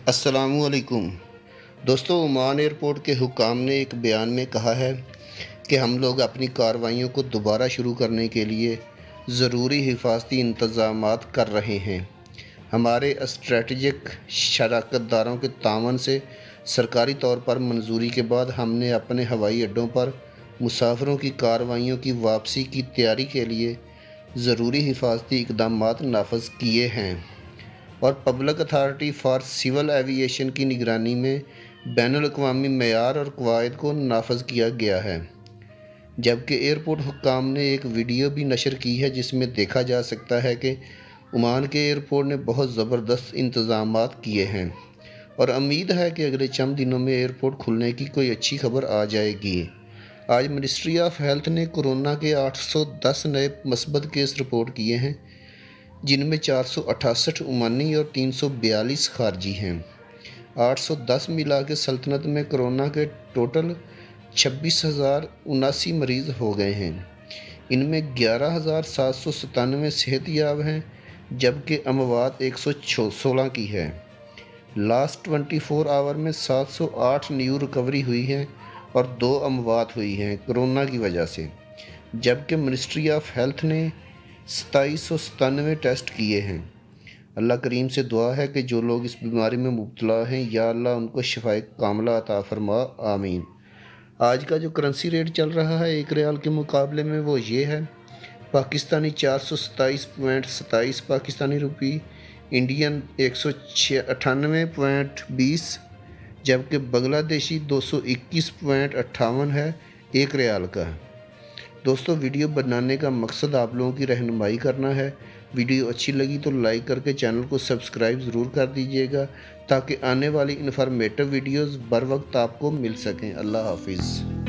अस्सलामुअलैकुम दोस्तों, Oman airport के हुक्काम ने एक बयान में कहा है कि हम लोग अपनी कार्रवाइयों को दोबारा शुरू करने के लिए ज़रूरी हिफाजती इंतज़ामात कर रहे हैं। हमारे स्ट्रेटजिक शराकतदारों के तावन से सरकारी तौर पर मंजूरी के बाद हमने अपने हवाई अड्डों पर मुसाफिरों की कार्रवाइयों की वापसी की तैयारी के लिए ज़रूरी हिफाजती इक़दामात नाफज़ किए हैं और public authority for civil aviation की निगरानी में बैनुल-अक़वामी मेयार और कवायद को नाफज़ किया गया है। जबकि एयरपोर्ट हुक्काम ने एक वीडियो भी नशर की है जिसमें देखा जा सकता है कि ओमान के एयरपोर्ट ने बहुत ज़बरदस्त इंतज़ामात किए हैं और उम्मीद है कि अगले चंद दिनों में एयरपोर्ट खुलने की कोई अच्छी खबर आ जाएगी। आज मिनिस्ट्री ऑफ हेल्थ ने कोरोना के 810 नए मस्बत केस रिपोर्ट किए हैं, जिनमें 468 ओमानी और 342 खारजी हैं। 810 मिला के सल्तनत में कोरोना के टोटल 26,079 मरीज़ हो गए हैं। इनमें 11,797 सेहतयाब हैं, जबकि अमवात 116 की है। लास्ट 24 आवर में 708 न्यू रिकवरी हुई है और 2 अमवात हुई हैं कोरोना की वजह से। जबकि मिनिस्ट्री ऑफ हेल्थ ने 2797 टेस्ट किए हैं। अल्लाह करीम से दुआ है कि जो लोग इस बीमारी में मुब्तला हैं, या अल्लाह उनको शिफाए कामिला अता फरमा, आमीन। आज का जो करेंसी रेट चल रहा है एक रियाल के मुकाबले में वो ये है: पाकिस्तानी 427.27 पाकिस्तानी रुपी, इंडियन 198.20, जबकि बांग्लादेशी 221.58 है एक रियाल का। दोस्तों, वीडियो बनाने का मकसद आप लोगों की रहनुमाई करना है। वीडियो अच्छी लगी तो लाइक करके चैनल को सब्सक्राइब ज़रूर कर दीजिएगा ताकि आने वाली इन्फॉर्मेटिव वीडियोज़ बर वक्त आपको मिल सकें। अल्लाह हाफिज़।